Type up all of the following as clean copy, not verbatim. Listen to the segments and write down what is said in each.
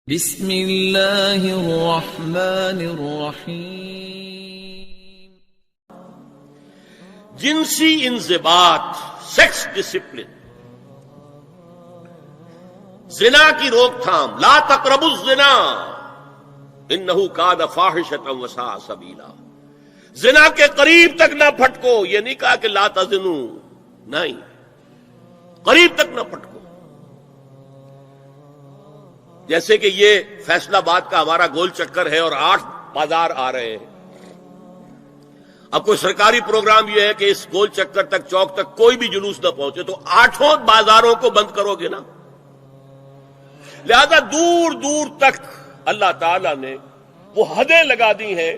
بسم اللہ الرحمن الرحیم۔ جنسی انضباط، سیکس ڈسپلن، زنا کی روک تھام، لا تقربوا الزنا انہ کان فاحشۃ وساء سبیلا۔ زنا کے قریب تک نہ پھٹکو، یہ نہیں کہا کہ لا تزنوا، نہیں، قریب تک نہ پھٹکو۔ جیسے کہ یہ فیصل آباد کا ہمارا گول چکر ہے اور 8 بازار آ رہے ہیں۔ اب کوئی سرکاری پروگرام یہ ہے کہ اس گول چکر تک، چوک تک کوئی بھی جلوس نہ پہنچے، تو 8 بازاروں کو بند کرو گے نا۔ لہذا دور دور تک اللہ تعالی نے وہ حدیں لگا دی ہیں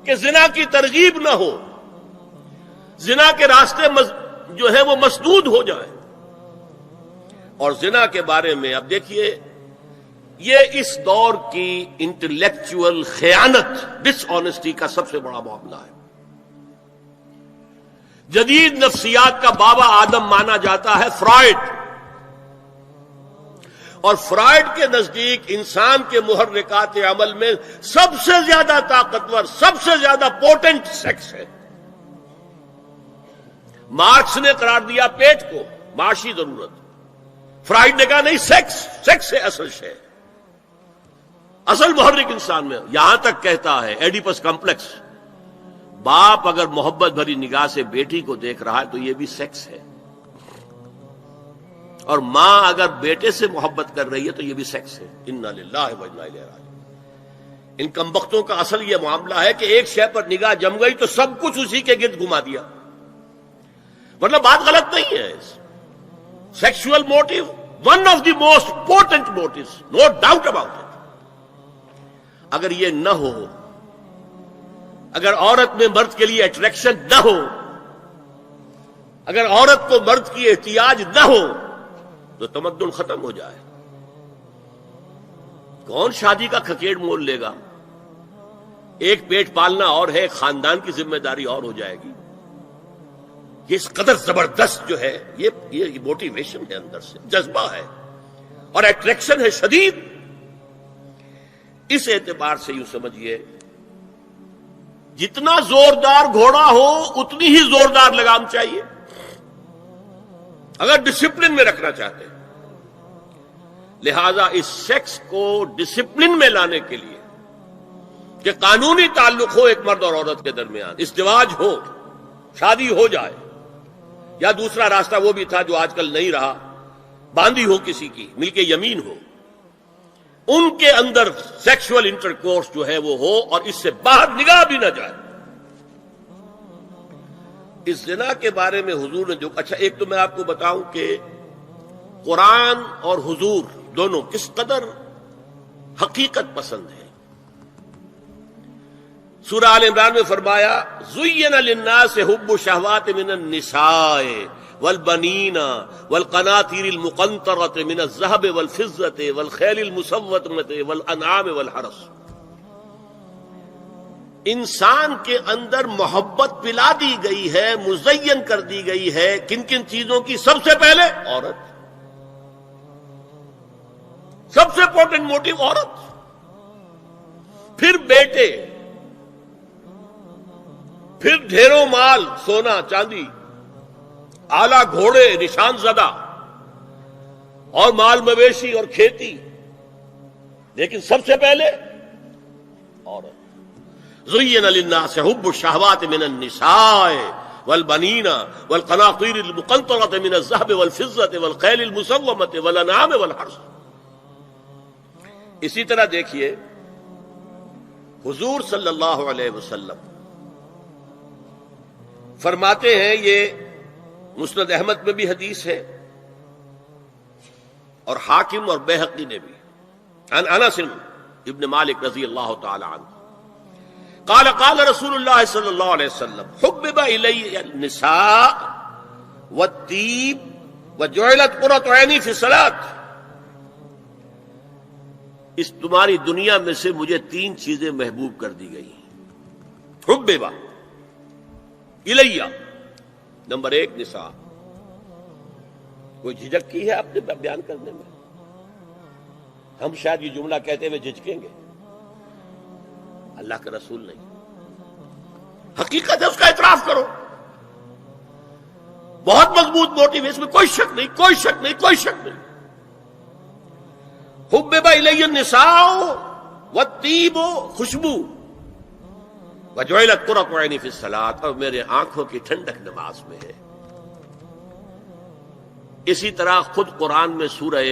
کہ زنا کی ترغیب نہ ہو، زنا کے راستے جو ہے وہ مسدود ہو جائیں۔ اور زنا کے بارے میں اب دیکھیے، یہ اس دور کی انٹلیکچول خیانت، ڈس آنیسٹی کا سب سے بڑا معاملہ ہے۔ جدید نفسیات کا بابا آدم مانا جاتا ہے فرائڈ، اور فرائڈ کے نزدیک انسان کے محرکات عمل میں سب سے زیادہ طاقتور، سب سے زیادہ پوٹنٹ سیکس ہے۔ مارکس نے قرار دیا پیٹ کو معاشی ضرورت، فرائڈ نے کہا نہیں، سیکس ہے اصل شے، اصل محرک انسان میں۔ یہاں تک کہتا ہے ایڈیپس کمپلیکس، باپ اگر محبت بھری نگاہ سے بیٹی کو دیکھ رہا ہے تو یہ بھی سیکس ہے، اور ماں اگر بیٹے سے محبت کر رہی ہے تو یہ بھی سیکس ہے۔ انا للہ و انا الیہ راجعون۔ ان کمبختوں کا اصل یہ معاملہ ہے کہ ایک شے پر نگاہ جم گئی تو سب کچھ اسی کے گرد گھما دیا۔ مطلب بات غلط نہیں ہے، sexual motive one of the most important motives, no doubt about it. اگر یہ نہ ہو، اگر عورت میں مرد کے لیے اٹریکشن نہ ہو، اگر عورت کو مرد کی احتیاج نہ ہو تو تمدن ختم ہو جائے۔ کون شادی کا کھکیڑ مول لے گا؟ ایک پیٹ پالنا اور ہے، خاندان کی ذمہ داری اور ہو جائے گی۔ یہ اس قدر زبردست جو ہے، یہ موٹیویشن ہے، اندر سے جذبہ ہے اور اٹریکشن ہے شدید۔ اس اعتبار سے یوں سمجھیے، جتنا زوردار گھوڑا ہو اتنی ہی زوردار لگام چاہیے اگر ڈسپلن میں رکھنا چاہتے ہیں۔ لہذا اس سیکس کو ڈسپلن میں لانے کے لیے کہ قانونی تعلق ہو ایک مرد اور عورت کے درمیان، ازدواج ہو، شادی ہو جائے، یا دوسرا راستہ وہ بھی تھا جو آج کل نہیں رہا، باندھی ہو کسی کی، مل کے یمین ہو، ان کے اندر سیکشول انٹرکورس جو ہے وہ ہو اور اس سے باہر نگاہ بھی نہ جائے۔ اس زنا کے بارے میں حضور نے جو، اچھا ایک تو میں آپ کو بتاؤں کہ قرآن اور حضور دونوں کس قدر حقیقت پسند ہیں۔ سورہ آل عمران میں فرمایا زُيِّنَ لِلنَّاسِ حُبُّ الشَّهَوَاتِ مِنَ النِّسَاءِ والبنین والقناطیر المقنطرۃ من الذهب والفضۃ والخیل المسومۃ والانعام والحرث۔ انسان کے اندر محبت پلا دی گئی ہے، مزین کر دی گئی ہے، کن کن چیزوں کی؟ سب سے پہلے عورت، سب سے امپورٹنٹ موٹیو عورت، پھر بیٹے، پھر ڈھیروں مال، سونا چاندی، آلہ گھوڑے نشان زدہ، اور مال مویشی اور کھیتی، لیکن سب سے پہلے عورت۔ زُيِّنَ لِلنَّاسِ حُبُّ الشَّهَوَاتِ مِنَ النِّسَاءِ وَالْبَنِينَ وَالْقَنَاطِيرِ الْمُقَنطَرَةِ مِنَ الذَّهَبِ وَالْفِضَّةِ وَالْخَيْلِ الْمُسَوَّمَةِ وَالْأَنْعَامِ وَالْحَرْثِ۔ اسی طرح دیکھیے حضور صلی اللہ علیہ وسلم فرماتے ہیں، یہ مسند احمد میں بھی حدیث ہے اور حاکم اور بیہقی نے بھی، عن انس ابن مالک رضی اللہ تعالی عنہ قال قال رسول اللہ صلی اللہ علیہ وسلم حبب الی النساء والطیب وجعلت قرۃ عینی فی الصلاۃ۔ اس تمہاری دنیا میں سے مجھے 3 چیزیں محبوب کر دی گئی ہیں۔ حبب الی، نمبر 1 نساء۔ کوئی جھجک کی ہے آپ نے بیان کرنے میں؟ ہم شاید یہ جملہ کہتے ہوئے جھجکیں گے، اللہ کا رسول نہیں. حقیقت ہے، اس کا اعتراف کرو. بہت مضبوط موٹیو ہے، اس میں کوئی شک نہیں، کوئی شک نہیں، کوئی شک نہیں. حبب الی النساء والطیب، خوشبو، وجعلت قرۃ عینی فی الصلاۃ، اور میرے آنکھوں کی ٹھنڈک نماز میں ہے. اسی طرح خود قرآن میں سورہ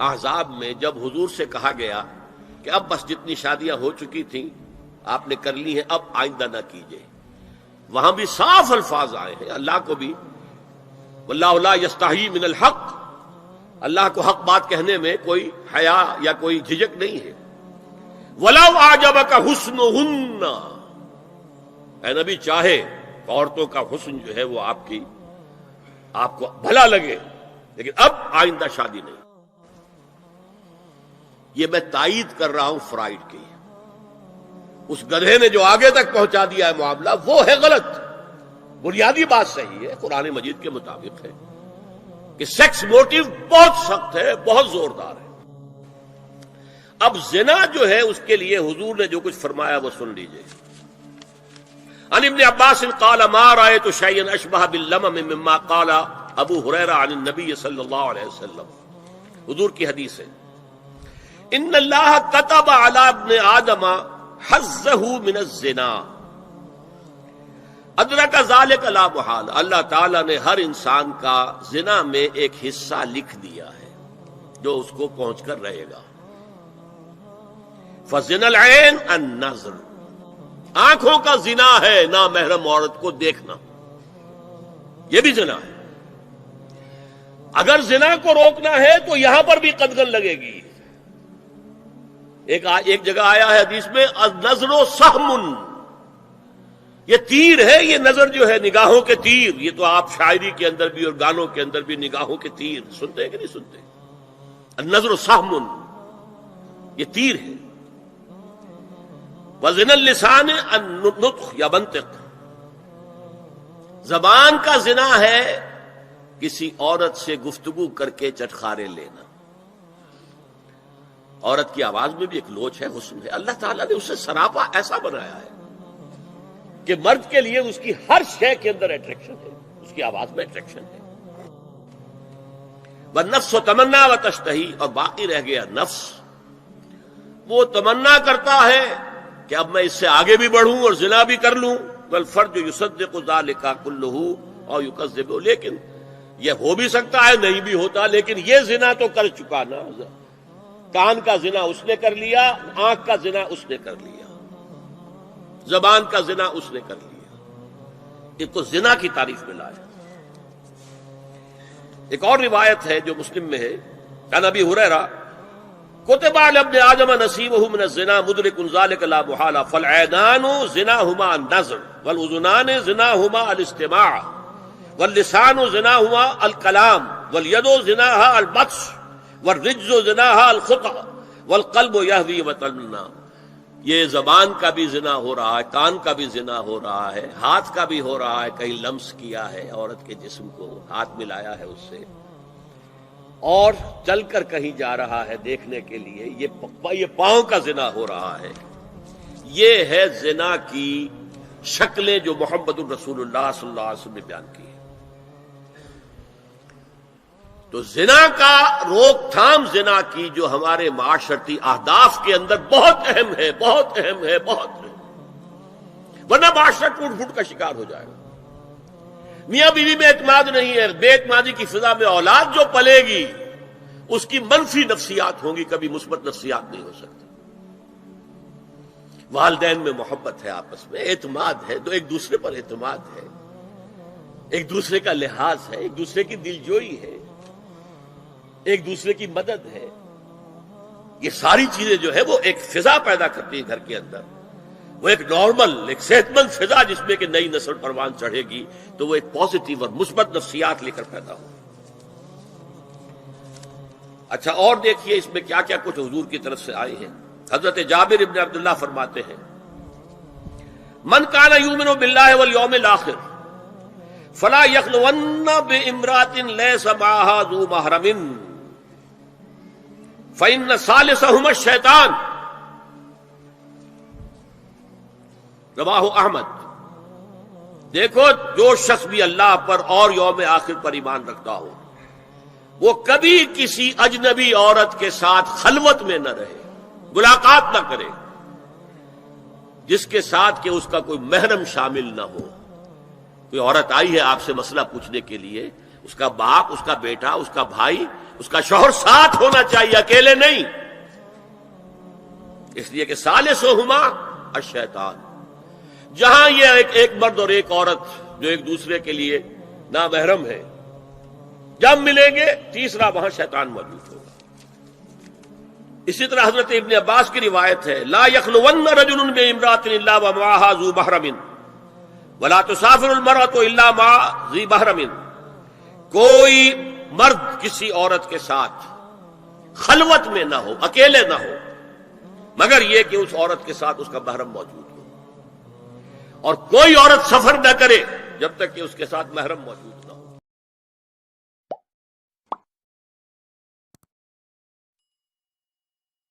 احزاب میں جب حضور سے کہا گیا کہ اب بس جتنی شادیاں ہو چکی تھیں آپ نے کر لی ہیں، اب آئندہ نہ کیجیے، وہاں بھی صاف الفاظ آئے ہیں. اللہ کو بھی واللہ لا یستحیی من الحق، اللہ کو حق بات کہنے میں کوئی حیا یا کوئی جھجک نہیں ہے. وَلَوْ أَعْجَبَكَ حُسْنُهُنَّ، اے نبی چاہے عورتوں کا حسن جو ہے وہ آپ کو بھلا لگے، لیکن اب آئندہ شادی نہیں. یہ میں تائید کر رہا ہوں فرائڈ کی. اس گدھے نے جو آگے تک پہنچا دیا ہے معاملہ وہ ہے غلط. بنیادی بات صحیح ہے، قرآن مجید کے مطابق ہے کہ سیکس موٹیو بہت سخت ہے، بہت زوردار ہے. اب زنا جو ہے اس کے لیے حضور نے جو کچھ فرمایا وہ سن لیجئے. عن ابن عباس قال ما رأيت شيئا اشبه باللمم مما قال ابو ہریرہ عن النبی صلی اللہ علیہ وسلم. حضور کی حدیث ہے، ان اللہ كتب على ابن آدم حظه من الزنا ادرک ذلك لا محال. اللہ تعالیٰ نے ہر انسان کا زنا میں ایک حصہ لکھ دیا ہے جو اس کو پہنچ کر رہے گا. فزنا العین النظر، آنکھوں کا زنا ہے نامحرم عورت کو دیکھنا، یہ بھی زنا ہے. اگر زنا کو روکنا ہے تو یہاں پر بھی قدغن لگے گی. ایک جگہ آیا ہے حدیث میں النظر سہم، یہ تیر ہے، یہ نظر جو ہے نگاہوں کے تیر. یہ تو آپ شاعری کے اندر بھی اور گانوں کے اندر بھی نگاہوں کے تیر سنتے ہیں کہ نہیں سنتے؟ النظر سہم، یہ تیر ہے. وزن اللسان النطق یا منطق، زبان کا زنا ہے کسی عورت سے گفتگو کر کے چٹخارے لینا. عورت کی آواز میں بھی ایک لوچ ہے، حسن ہے. اللہ تعالیٰ نے اسے سراپا ایسا بنایا ہے کہ مرد کے لیے اس کی ہر شے کے اندر اٹریکشن ہے، اس کی آواز میں اٹریکشن ہے. والنفس تمنا و تشتہی، اور باقی رہ گیا نفس، وہ تمنا کرتا ہے کہ اب میں اس سے آگے بھی بڑھوں اور زنا بھی کر لوں. والفرج یصدق ذلک کلہ او یکذب، لیکن یہ ہو بھی سکتا ہے نہیں بھی ہوتا، لیکن یہ زنا تو کر چکا نا. کان کا زنا اس نے کر لیا، آنکھ کا زنا اس نے کر لیا، زبان کا زنا اس نے کر لیا. ایک تو زنا کی تعریف میں لایا. ایک اور روایت ہے جو مسلم میں ہے، عن ابی ہریرہ کتب علی ابن آدم نصیبہ من الزنا مدرک ذلک لا محالہ فالعینان زناہما النظر والاذنان زناہما الاستماع واللسان زناہما الکلام والید زناہا البطش والرجز زناہا الخطأ والقلب یہوی وتمنا. یہ زبان کا بھی زنا ہو رہا ہے، کان کا بھی زنا ہو رہا ہے، ہاتھ کا بھی ہو رہا ہے، کہیں لمس کیا ہے عورت کے جسم کو، ہاتھ ملایا ہے اس سے، اور چل کر کہیں جا رہا ہے دیکھنے کے لیے، یہ پاؤں کا زنا ہو رہا ہے. یہ ہے زنا کی شکلیں جو محمد الرسول اللہ صلی اللہ علیہ وسلم نے بیان کی ہے. تو زنا کا روک تھام، زنا کی جو ہمارے معاشرتی اہداف کے اندر بہت اہم ہے، بہت اہم ہے، بہت اہم، ورنہ معاشرہ ٹوٹ پھوٹ کا شکار ہو جائے گا. میاں بیوی میں اعتماد نہیں ہے، بے اعتمادی کی فضا میں اولاد جو پلے گی اس کی منفی نفسیات ہوں گی، کبھی مثبت نفسیات نہیں ہو سکتی. والدین میں محبت ہے، آپس میں اعتماد ہے، تو ایک دوسرے پر اعتماد ہے، ایک دوسرے کا لحاظ ہے، ایک دوسرے کی دلجوئی ہے، ایک دوسرے کی مدد ہے. یہ ساری چیزیں جو ہے وہ ایک فضا پیدا کرتی ہیں گھر کے اندر. وہ ایک نارمل، ایک صحت مند فضا جس میں کہ نئی نسل پروان چڑھے گی تو وہ ایک پازیٹیو اور مثبت نفسیات لے کر پیدا ہو. اچھا اور دیکھیے اس میں کیا کیا کچھ حضور کی طرف سے آئے ہیں. حضرت جابر ابن عبداللہ فرماتے ہیں من کان یؤمن باللہ والیوم الآخر فلا یخلون بامرأۃ لیس معها ذو محرم فإن ثالثہما الشیطان، رواہ احمد۔ دیکھو جو شخص بھی اللہ پر اور یوم آخر پر ایمان رکھتا ہو وہ کبھی کسی اجنبی عورت کے ساتھ خلوت میں نہ رہے، ملاقات نہ کرے جس کے ساتھ کہ اس کا کوئی محرم شامل نہ ہو۔ کوئی عورت آئی ہے آپ سے مسئلہ پوچھنے کے لیے، اس کا باپ، اس کا بیٹا، اس کا بھائی، اس کا شوہر ساتھ ہونا چاہیے، اکیلے نہیں، اس لیے کہ ثالثہما الشیطان۔ جہاں یہ ایک مرد اور ایک عورت جو ایک دوسرے کے لیے نامحرم ہے، جب ملیں گے تیسرا وہاں شیطان موجود ہوگا۔ اسی طرح حضرت ابن عباس کی روایت ہے، لا یخلون رجل بامرأۃ الا ومعها ذو محرم ولا تسافر المرأة الا مع ذی محرم۔ کوئی مرد کسی عورت کے ساتھ خلوت میں نہ ہو، اکیلے نہ ہو، مگر یہ کہ اس عورت کے ساتھ اس کا محرم موجود ہو، اور کوئی عورت سفر نہ کرے جب تک کہ اس کے ساتھ محرم موجود ہو۔